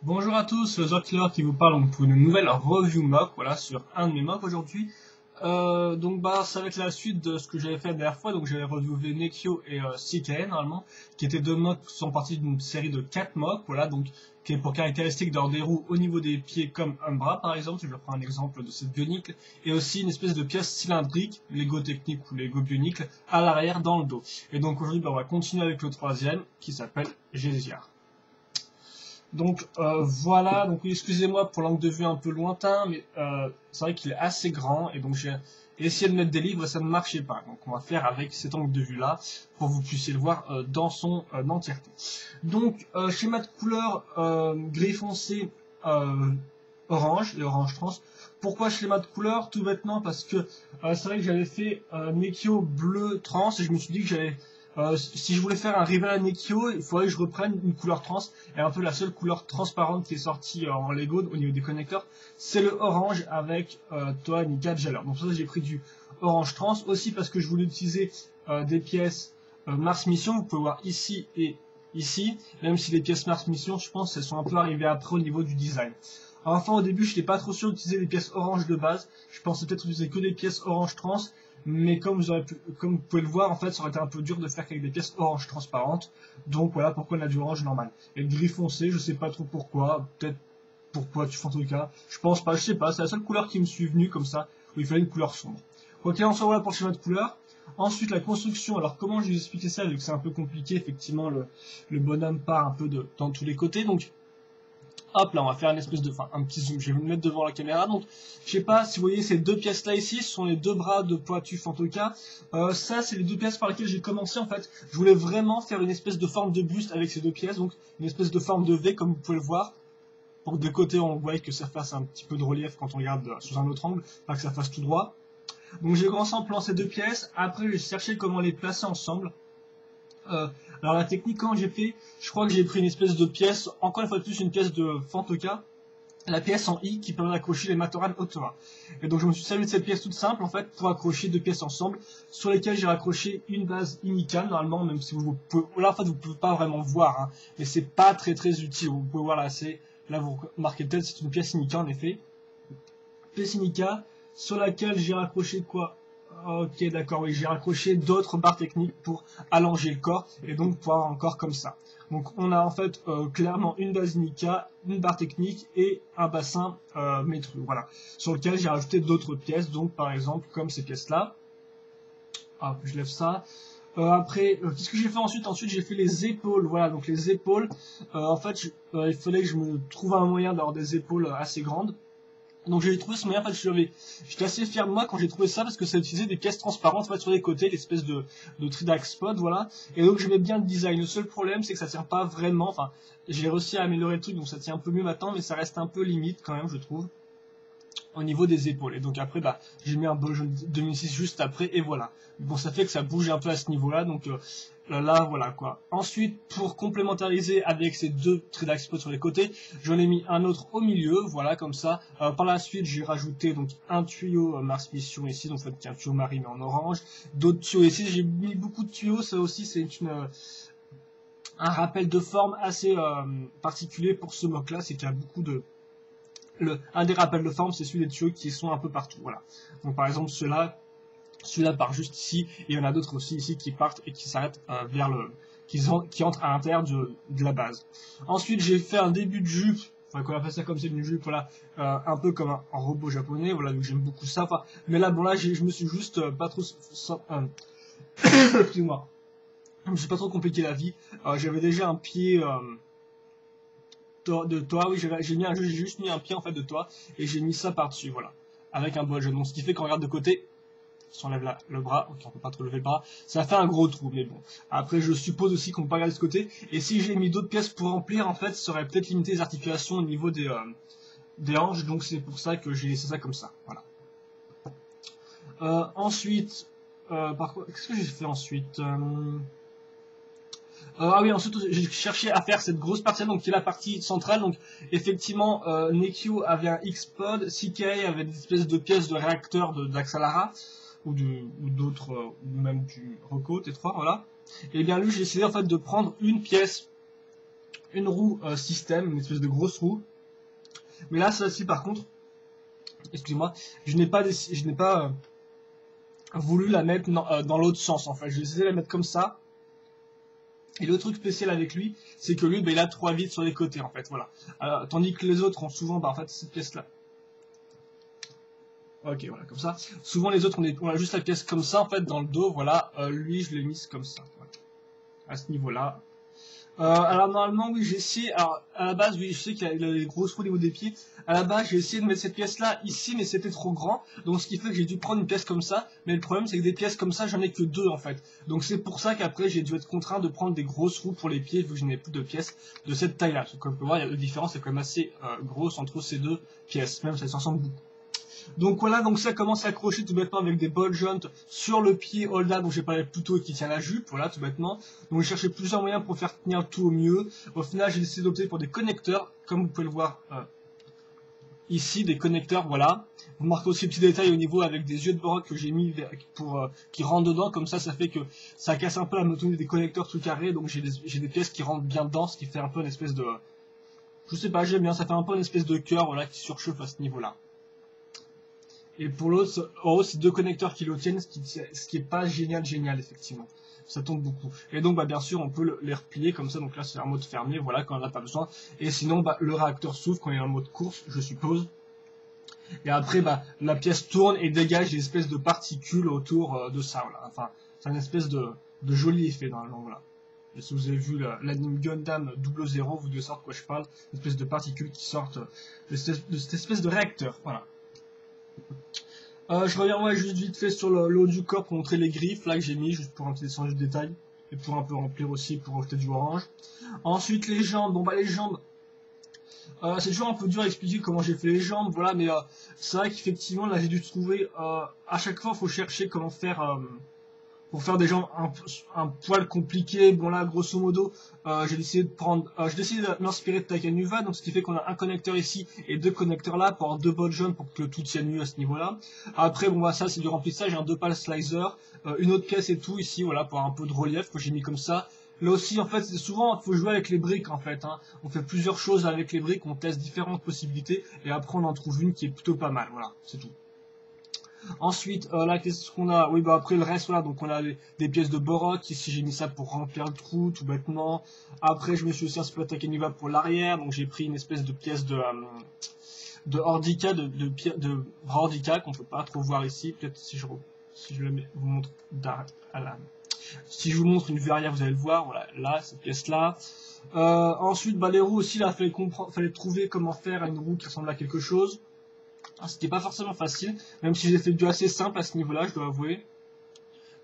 Bonjour à tous, Zocler qui vous parle donc pour une nouvelle review mock, voilà, sur un de mes mocks aujourd'hui. Ça va être la suite de ce que j'avais fait la dernière fois, donc j'avais reviewé Nekio et CKN normalement, qui étaient deux mocks qui sont partis d'une série de 4 mocks, voilà, donc qui est pour caractéristiques d'avoir des roues au niveau des pieds comme un bras par exemple, si je reprends un exemple de cette bionicle, et aussi une espèce de pièce cylindrique, Lego technique ou Lego bionicle, à l'arrière dans le dos. Et donc aujourd'hui on va continuer avec le troisième, qui s'appelle Gésiard. Donc voilà, donc oui, excusez-moi pour l'angle de vue un peu lointain, mais c'est vrai qu'il est assez grand, et donc j'ai essayé de mettre des livres et ça ne marchait pas. Donc on va faire avec cet angle de vue là, pour que vous puissiez le voir dans son entièreté. Donc schéma de couleur gris foncé, orange, et orange trans. Pourquoi schéma de couleur? Tout bêtement parce que c'est vrai que j'avais fait Nekio bleu trans, et je me suis dit que j'allais si je voulais faire un rival à Nekio, il faudrait que je reprenne une couleur trans. Et un peu la seule couleur transparente qui est sortie en Lego au niveau des connecteurs, c'est le orange avec Toa Nika Jalor. Donc pour ça j'ai pris du orange trans. Aussi parce que je voulais utiliser des pièces Mars Mission. Vous pouvez voir ici et ici. Même si les pièces Mars Mission, je pense, elles sont un peu arrivées après au niveau du design. Alors, enfin, au début, je n'étais pas trop sûr d'utiliser des pièces orange de base. Je pensais peut-être utiliser que des pièces orange trans. Mais comme vous pouvez le voir, en fait, ça aurait été un peu dur de faire avec des pièces orange transparentes. Donc voilà pourquoi on a du orange normal. Et le gris foncé, je sais pas trop pourquoi. Peut-être pourquoi tu fais en tout cas. Je pense pas, je sais pas. C'est la seule couleur qui me suis venue comme ça, où il fallait une couleur sombre. Quoi qu'il en soit, voilà pour le schéma de couleur. Ensuite, la construction. Alors, comment je vais vous expliquer ça, vu que c'est un peu compliqué, effectivement, le bonhomme part un peu dans tous les côtés. Donc, hop, là, on va faire une espèce de, enfin, un petit zoom. Je vais vous le mettre devant la caméra. Donc, je sais pas si vous voyez ces deux pièces là ici, ce sont les deux bras de Poitu Fantoka. Ça, c'est les deux pièces par lesquelles j'ai commencé en fait. Je voulais vraiment faire une espèce de forme de buste avec ces deux pièces, donc une espèce de forme de V comme vous pouvez le voir. Pour que de côté on voit que ça fasse un petit peu de relief quand on regarde sous un autre angle, pas que ça fasse tout droit. Donc j'ai commencé en plan ces deux pièces. Après, j'ai cherché comment les placer ensemble. Euh, alors la technique, quand j'ai fait, je crois que j'ai pris une espèce de pièce, encore une fois de plus une pièce de Fantoka, la pièce en I qui permet d'accrocher les Matoran Otora. Et donc je me suis servi de cette pièce toute simple en fait pour accrocher deux pièces ensemble sur lesquelles j'ai raccroché une base Inika normalement, même si vous pouvez, là en fait vous pouvez pas vraiment voir, hein, mais c'est pas très utile. Vous pouvez voir là, là vous marquez peut-être c'est une pièce Inika en effet, pièce Inika sur laquelle j'ai raccroché quoi? Ok, d'accord, oui, j'ai raccroché d'autres barres techniques pour allonger le corps et donc pouvoir encore comme ça. Donc on a en fait clairement une base Nika, une barre technique et un bassin métru, voilà, sur lequel j'ai rajouté d'autres pièces, donc par exemple comme ces pièces-là. Hop, je lève ça. Après, qu'est-ce que j'ai fait ensuite? Ensuite, j'ai fait les épaules. Voilà, donc les épaules. En fait, il fallait que je me trouve un moyen d'avoir des épaules assez grandes. Donc j'ai trouvé ce moyen, en fait, j'étais assez fier de moi quand j'ai trouvé ça parce que ça utilisait des pièces transparentes en fait, sur les côtés, l'espèce de Tridax Spot, voilà. Et donc j'aimais bien le design. Le seul problème c'est que ça tient pas vraiment, enfin j'ai réussi à améliorer le truc donc ça tient un peu mieux maintenant, mais ça reste un peu limite quand même je trouve au niveau des épaules. Et donc après, bah, j'ai mis un Boljon 2006 juste après, et voilà. Bon, ça fait que ça bouge un peu à ce niveau-là, donc là, voilà quoi. Ensuite, pour complémentariser avec ces deux traits d'expo sur les côtés, j'en ai mis un autre au milieu, voilà, comme ça. Par la suite, j'ai rajouté donc un tuyau Mars Mission ici, donc c'est un tuyau marine en orange. D'autres tuyaux ici, j'ai mis beaucoup de tuyaux, ça aussi c'est un rappel de forme assez particulier pour ce mock-là, c'est qu'il y a beaucoup de un des rappels de forme, c'est celui des tuyaux qui sont un peu partout. Voilà. Donc par exemple, celui-là part juste ici, et il y en a d'autres aussi ici qui partent et qui s'arrêtent vers qui entrent à l'intérieur de la base. Ensuite, j'ai fait un début de jupe. Enfin, qu'on appelle ça comme c'est une jupe, voilà, un peu comme un robot japonais, voilà, donc j'aime beaucoup ça. Enfin, mais là, bon là, je me suis juste pas trop, excuse-moi, je me suis pas trop compliqué la vie. J'avais déjà un pied de toi, oui, j'ai juste mis un pied en fait de toi et j'ai mis ça par-dessus, voilà, avec un bol jaune. Donc ce qui fait qu'on regarde de côté, si on lève le bras, ok, on peut pas trop lever le bras, ça fait un gros trou, mais bon. Après, je suppose aussi qu'on peut pas regarder de ce côté. Et si j'ai mis d'autres pièces pour remplir, en fait, ça aurait peut-être limité les articulations au niveau des hanches, donc c'est pour ça que j'ai laissé ça comme ça, voilà. Ensuite, par quoi, qu'est-ce que j'ai fait ensuite ah oui, ensuite j'ai cherché à faire cette grosse partie donc qui est la partie centrale. Donc effectivement, Nekio avait un X-Pod, CK avait des espèces de pièces de réacteurs d'Axalara ou d'autres, ou même du Rocco T3, voilà. Et bien lui, j'ai essayé en fait de prendre une pièce une roue système, une espèce de grosse roue. Mais là, celle-ci, par contre, excusez-moi, je n'ai pas voulu la mettre dans l'autre sens, en fait. J'ai essayé de la mettre comme ça. Et le truc spécial avec lui, c'est que lui, bah, il a 3 vides sur les côtés, en fait, voilà. Tandis que les autres ont souvent, bah, en fait, cette pièce-là. Ok, voilà, comme ça. Souvent, les autres, on a juste la pièce comme ça, en fait, dans le dos, voilà. Lui, je l'ai mise comme ça, voilà. À ce niveau-là. Alors normalement oui j'ai essayé, alors à la base oui je sais qu'il a des grosses roues au niveau des pieds, à la base j'ai essayé de mettre cette pièce là ici mais c'était trop grand, donc ce qui fait que j'ai dû prendre une pièce comme ça, mais le problème c'est que des pièces comme ça j'en ai que 2 en fait, donc c'est pour ça qu'après j'ai dû être contraint de prendre des grosses roues pour les pieds vu que je n'ai plus de pièces de cette taille là, comme on peut voir la différence est quand même assez grosse entre ces deux pièces, même ça s'en ressemble beaucoup. Donc voilà, donc ça commence à accrocher tout bêtement avec des ball joints sur le pied Holda dont j'ai parlé plus tôt et qui tient la jupe, voilà tout bêtement. Donc j'ai cherché plusieurs moyens pour faire tenir tout au mieux. Au final j'ai décidé d'opter pour des connecteurs, comme vous pouvez le voir ici, des connecteurs, voilà. Vous marquez aussi le petit détail au niveau avec des yeux de baroque que j'ai mis pour qui rentrent dedans, comme ça fait que ça casse un peu la monotonie des connecteurs tout carrés, donc j'ai des pièces qui rentrent bien dedans, ce qui fait un peu une espèce de... je sais pas, j'aime bien, ça fait un peu une espèce de cœur, voilà, qui surchauffe à ce niveau-là. Et pour l'autre, en haut, c'est 2 connecteurs qui le tiennent, ce qui est pas génial, effectivement. Ça tombe beaucoup. Et donc, bah, bien sûr, on peut les replier comme ça. Donc là, c'est un mode fermé, voilà, quand on n'a pas besoin. Et sinon, bah, le réacteur s'ouvre quand il est en mode course, je suppose. Et après, bah, la pièce tourne et dégage des espèces de particules autour de ça, voilà. Enfin, c'est une espèce de joli effet, normalement, voilà. Et si vous avez vu l'anime Gundam 00, vous devez savoir de quoi je parle. Une espèce de particules qui sortent de cette espèce de réacteur, voilà. Je reviens juste vite fait sur le haut du corps pour montrer les griffes là que j'ai mis juste pour un petit échange de détails et pour un peu remplir aussi pour rajouter du orange. Ensuite les jambes, bon bah les jambes, c'est toujours un peu dur à expliquer comment j'ai fait les jambes, voilà, mais c'est vrai qu'effectivement là j'ai dû trouver, à chaque fois il faut chercher comment faire pour faire des jambes un poil compliqué. Bon là grosso modo j'ai décidé de m'inspirer de Takanuva, donc ce qui fait qu'on a un connecteur ici et 2 connecteurs là pour avoir 2 bols jaunes pour que tout tienne mieux à ce niveau là. Après bon bah ça c'est du remplissage, un 2 pales slicer, une autre pièce et tout ici, voilà, pour avoir un peu de relief que j'ai mis comme ça. Là aussi en fait c'est souvent il faut jouer avec les briques en fait, hein. On fait plusieurs choses avec les briques, on teste différentes possibilités et après on en trouve une qui est plutôt pas mal, voilà, c'est tout. Ensuite, là, qu'est-ce qu'on a? Oui, bah après le reste, voilà, donc on a des pièces de Borok. Ici, j'ai mis ça pour remplir le trou, tout bêtement. Après, je me suis aussi inspiré de Takanuva pour l'arrière, donc j'ai pris une espèce de pièce de Ordica, de bras Ordica, qu'on peut pas trop voir ici. Peut-être si je vous montre si je vous montre une vue arrière, vous allez le voir, voilà, là, cette pièce-là. Ensuite, bah les roues aussi, là, fallait trouver comment faire une roue qui ressemble à quelque chose. C'était pas forcément facile, même si j'ai fait du assez simple à ce niveau-là, je dois avouer.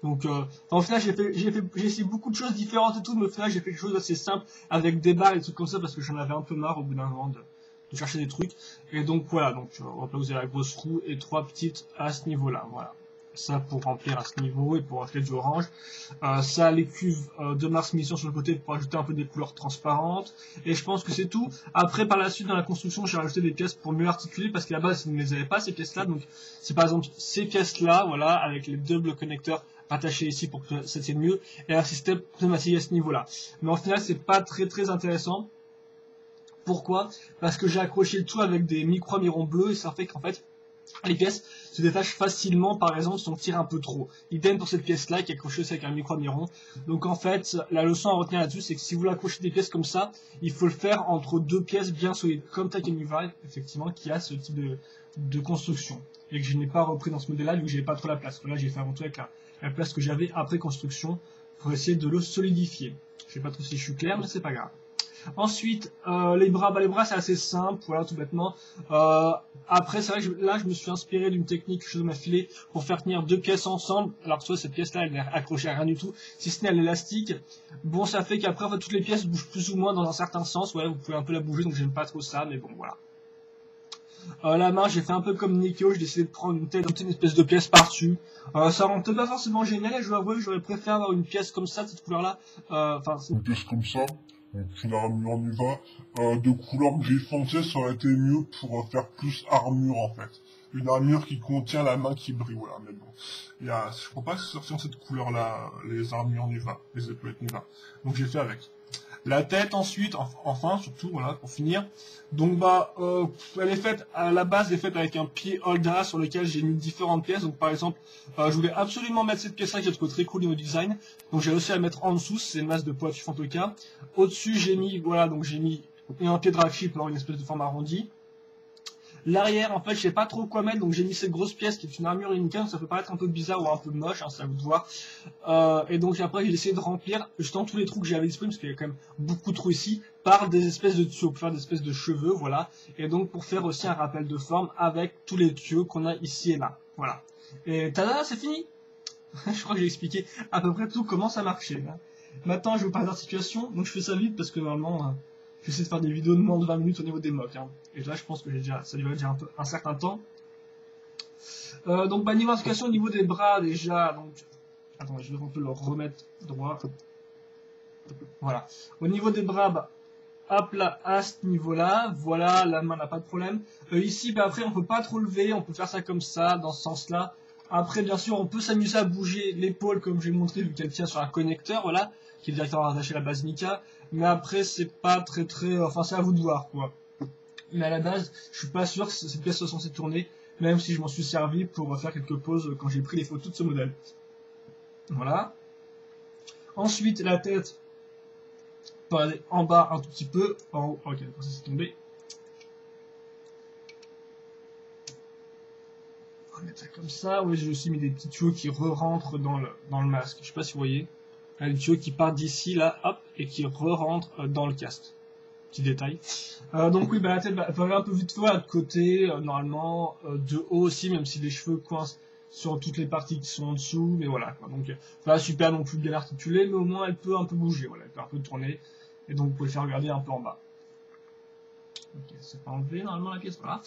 Donc, au final, j'ai essayé beaucoup de choses différentes et tout, mais au final, j'ai fait quelque chose d'assez simple avec des barres et des trucs comme ça parce que j'en avais un peu marre au bout d'un moment de chercher des trucs. Et donc, voilà, donc, on va poser la grosse roue et 3 petites à ce niveau-là, voilà. Ça pour remplir à ce niveau et pour rajouter du orange. Ça les cuves de Mars Mission sur le côté pour ajouter un peu des couleurs transparentes. Et je pense que c'est tout. Après par la suite dans la construction j'ai rajouté des pièces pour mieux articuler parce qu'à la base ils ne les avaient pas ces pièces là. Donc c'est par exemple ces pièces là, voilà, avec les doubles connecteurs attachés ici pour que ça tienne mieux. Et un système pneumatique à ce niveau là. Mais en final c'est pas très intéressant. Pourquoi? Parce que j'ai accroché le tout avec des micro-mirons bleus et ça fait qu'en fait les pièces se détachent facilement, par exemple, si on tire un peu trop. Idem pour cette pièce-là, qui est accrochée aussi avec un micro-miron. Donc en fait, la leçon à retenir là-dessus, c'est que si vous voulez accrocher des pièces comme ça, il faut le faire entre 2 pièces bien solides, comme Takanuva, effectivement, qui a ce type de construction. Et que je n'ai pas repris dans ce modèle-là, vu que j'avais pas trop la place. Là, j'ai fait avant tout avec la place que j'avais après construction, pour essayer de le solidifier. Je sais pas trop si je suis clair, mais c'est pas grave. Ensuite, les bras c'est assez simple, voilà, tout bêtement. Après, c'est vrai que là, je me suis inspiré d'une technique que je m'a filé pour faire tenir 2 pièces ensemble. Alors, soit cette pièce-là, elle n'est accrochée à rien du tout, si ce n'est à l'élastique. Bon, ça fait qu'après, en fait, toutes les pièces bougent plus ou moins dans un certain sens. Ouais, vous pouvez un peu la bouger, donc j'aime pas trop ça, mais bon, voilà. La main, j'ai fait un peu comme Nikio, j'ai décidé de prendre une espèce de pièce par-dessus. Ça rend peut-être pas forcément génial, et je dois avouer que j'aurais préféré avoir une pièce comme ça, de cette couleur-là. Une pièce comme ça. Donc une armure Nuva de couleur gris foncé, ça aurait été mieux pour faire plus armure en fait. Une armure qui contient la main qui brille, voilà. Mais bon, je crois pas que c'est sorti en cette couleur-là, les armures Nuva, les épaulettes Nuva. Donc j'ai fait avec. La tête ensuite, enfin surtout, voilà, pour finir. Donc bah, elle est faite, à la base, elle est faite avec un pied Holda sur lequel j'ai mis différentes pièces. Donc par exemple, je voulais absolument mettre cette pièce-là qui est très cool au design. Donc j'ai réussi à la mettre en dessous, c'est une masse de poids en tout cas. Au-dessus, j'ai mis, voilà, donc j'ai mis un pied dragship, alors une espèce de forme arrondie. L'arrière, en fait, je sais pas trop quoi mettre, donc j'ai mis cette grosse pièce qui est une armure Unicorn, ça peut paraître un peu bizarre ou un peu moche, hein, c'est à vous de voir. Et donc après, j'ai essayé de remplir justement tous les trous que j'avais disponibles, parce qu'il y a quand même beaucoup de trous ici, par des espèces de tuyaux, pour faire des espèces de cheveux, voilà. Et donc pour faire aussi un rappel de forme avec tous les tuyaux qu'on a ici et là, voilà. Et tada, c'est fini. Je crois que j'ai expliqué à peu près tout comment ça marchait. Hein. Maintenant, je vous parle d'articulation, donc je fais ça vite parce que normalement, j'essaie de faire des vidéos de moins de 20 minutes au niveau des mocks. Hein. Et là, je pense que ça durait déjà un certain temps. Donc, bah, niveau articulation, au niveau des bras, déjà, donc, attendez, je vais un peu le remettre droit. Voilà. Au niveau des bras, bah, hop là, à ce niveau-là, voilà, la main n'a pas de problème. Ici, bah, après, on peut pas trop lever, on peut faire ça comme ça, dans ce sens-là. Après, bien sûr, on peut s'amuser à bouger l'épaule, comme j'ai montré, vu qu'elle tient sur un connecteur, voilà, qui est directement rattaché à la base Nika. Mais après, c'est pas très, enfin, c'est à vous de voir, quoi. Mais à la base, je suis pas sûr que cette pièce soit censée tourner, même si je m'en suis servi pour faire quelques pauses quand j'ai pris les photos de ce modèle. Voilà. Ensuite, la tête, peut aller en bas un tout petit peu, en haut, ok, ça c'est tombé. On va mettre ça comme ça. Oui, j'ai aussi mis des petits tuyaux qui re-rentrent dans le masque. Je sais pas si vous voyez. Là, les tuyaux qui partent d'ici, là, hop, et qui re-rentrent dans le casque. Petit détail. Donc oui, bah, la tête elle peut aller un peu vite fois de côté, normalement, de haut aussi, même si les cheveux coincent sur toutes les parties qui sont en dessous, mais voilà, quoi. Donc, pas super non plus bien articulée, mais au moins elle peut un peu bouger, voilà, elle peut un peu tourner, et donc vous pouvez faire regarder un peu en bas. Ok, c'est pas enlevé normalement la pièce, voilà.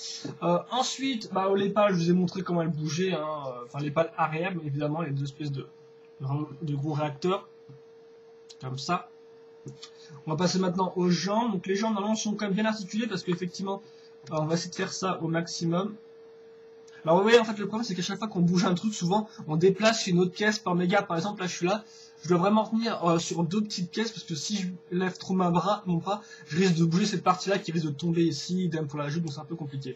Ensuite, bah, les pales, je vous ai montré comment elles bougeaient, hein, enfin les pales arrière, mais évidemment les deux espèces de gros réacteurs, comme ça. On va passer maintenant aux jambes. Donc les jambes normalement sont quand même bien articulées parce qu'effectivement on va essayer de faire ça au maximum. Alors vous voyez en fait le problème c'est qu'à chaque fois qu'on bouge un truc souvent on déplace une autre pièce par méga. Par exemple là je suis là, je dois vraiment tenir sur deux petites pièces parce que si je lève trop mon bras, je risque de bouger cette partie là qui risque de tomber ici, idem pour la joue, donc c'est un peu compliqué.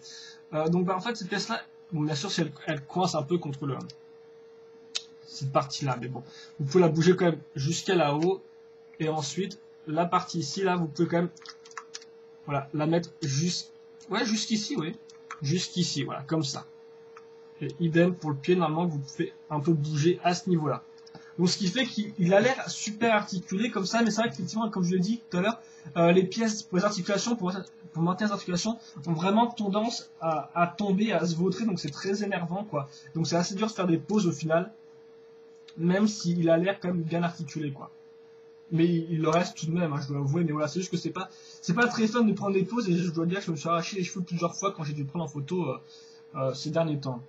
Donc bah, en fait cette pièce là, bon bien sûr si elle coince un peu contre cette partie là, mais bon, vous pouvez la bouger quand même jusqu'à là-haut et ensuite la partie ici, là, vous pouvez quand même, voilà, la mettre jusqu'ici, oui. Jusqu'ici, voilà, comme ça. Et idem pour le pied, normalement, vous pouvez un peu bouger à ce niveau-là. Donc, ce qui fait qu'il a l'air super articulé comme ça, mais c'est vrai qu'effectivement, comme je l'ai dit tout à l'heure, les pièces pour les articulations, pour maintenir les articulations, ont vraiment tendance à tomber, à se vautrer, donc c'est très énervant, quoi. Donc, c'est assez dur de faire des pauses au final, même s'il a l'air quand même bien articulé, quoi. Mais il le reste tout de même, hein, je dois avouer, mais voilà, c'est juste que c'est pas très fun de prendre des pauses, et je dois dire que je me suis arraché les cheveux plusieurs fois quand j'ai dû prendre en photo ces derniers temps.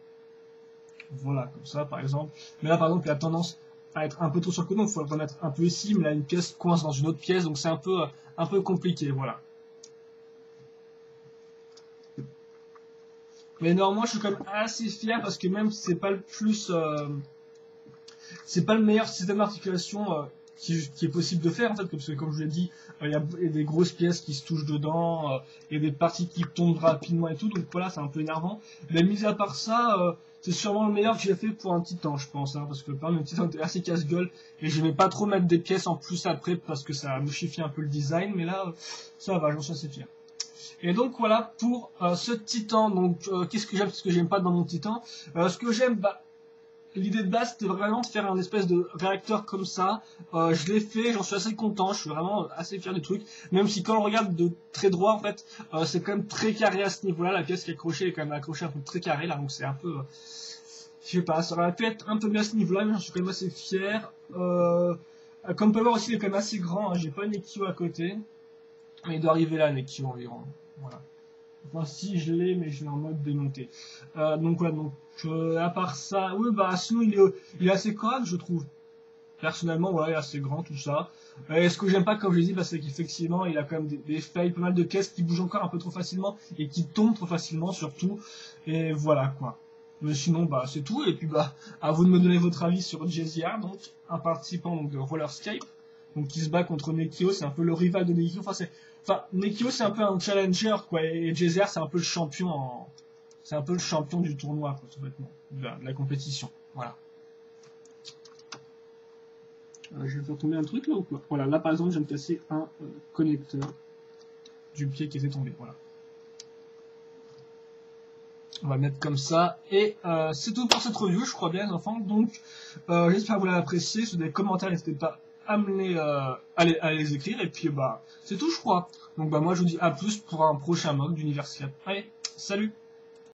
Voilà, comme ça par exemple. Mais là par exemple, il a tendance à être un peu trop sur le côté, donc il faut le remettre un peu ici, mais là une pièce coince dans une autre pièce, donc c'est un peu compliqué, voilà. Mais normalement, je suis quand même assez fier parce que même si c'est pas le plus, c'est pas le meilleur système d'articulation qui est possible de faire en fait, parce que comme je l'ai dit, il y a des grosses pièces qui se touchent dedans, et des parties qui tombent rapidement et tout, donc voilà, c'est un peu énervant. Mais mis à part ça, c'est sûrement le meilleur que j'ai fait pour un Titan, je pense, hein, parce que par exemple, le Titan était assez casse-gueule, et je vais pas trop mettre des pièces en plus après, parce que ça modifie un peu le design, mais là, ça va, j'en suis assez fier. Et donc voilà pour ce Titan. Donc qu'est-ce que j'aime, qu'est-ce que j'aime pas dans mon Titan. Ce que j'aime, bah, l'idée de base, c'était vraiment de faire un espèce de réacteur comme ça. Je l'ai fait, j'en suis assez content, je suis vraiment assez fier du truc. Même si quand on regarde de très droit, en fait, c'est quand même très carré à ce niveau-là. La pièce qui est accrochée est quand même accrochée un peu très carré là, donc c'est un peu... je sais pas, ça aurait pu être un peu mieux à ce niveau-là, mais j'en suis quand même assez fier. Comme on peut voir aussi, il est quand même assez grand, hein. J'ai pas une Nekio à côté. Mais il doit arriver là, Nekio environ. Voilà. Enfin, si je l'ai, mais je l'ai en mode démonté. Donc voilà, donc à part ça, oui, bah sinon il est assez correct, je trouve. Personnellement, ouais, il est assez grand, tout ça. Et ce que j'aime pas, comme je l'ai dit, bah, c'est qu'effectivement, il a quand même des failles, pas mal de caisses qui bougent encore un peu trop facilement et qui tombent trop facilement, surtout. Et voilà, quoi. Mais sinon, bah, c'est tout. Et puis, bah, à vous de me donner votre avis sur JZR, donc, un participant donc, de Rollerscape. donc qui se bat contre Nekio, c'est un peu le rival de Nekio. Enfin, Nekio c'est un peu un challenger, quoi, et Jezer c'est un peu le champion c'est un peu le champion du tournoi, quoi, tout bêtement, de la compétition. Voilà. Je vais faire tomber un truc là ou quoi? Voilà, là par exemple, je viens de casser un connecteur du pied qui était tombé. Voilà. On va le mettre comme ça. Et c'est tout pour cette review, je crois bien, les enfants. Donc, j'espère que vous l'avez apprécié. Si vous avez des commentaires, n'hésitez pas à me à les écrire. Et puis, bah, c'est tout, je crois. Donc, bah, moi, je vous dis à plus pour un prochain mode d'Universiade. Allez, salut!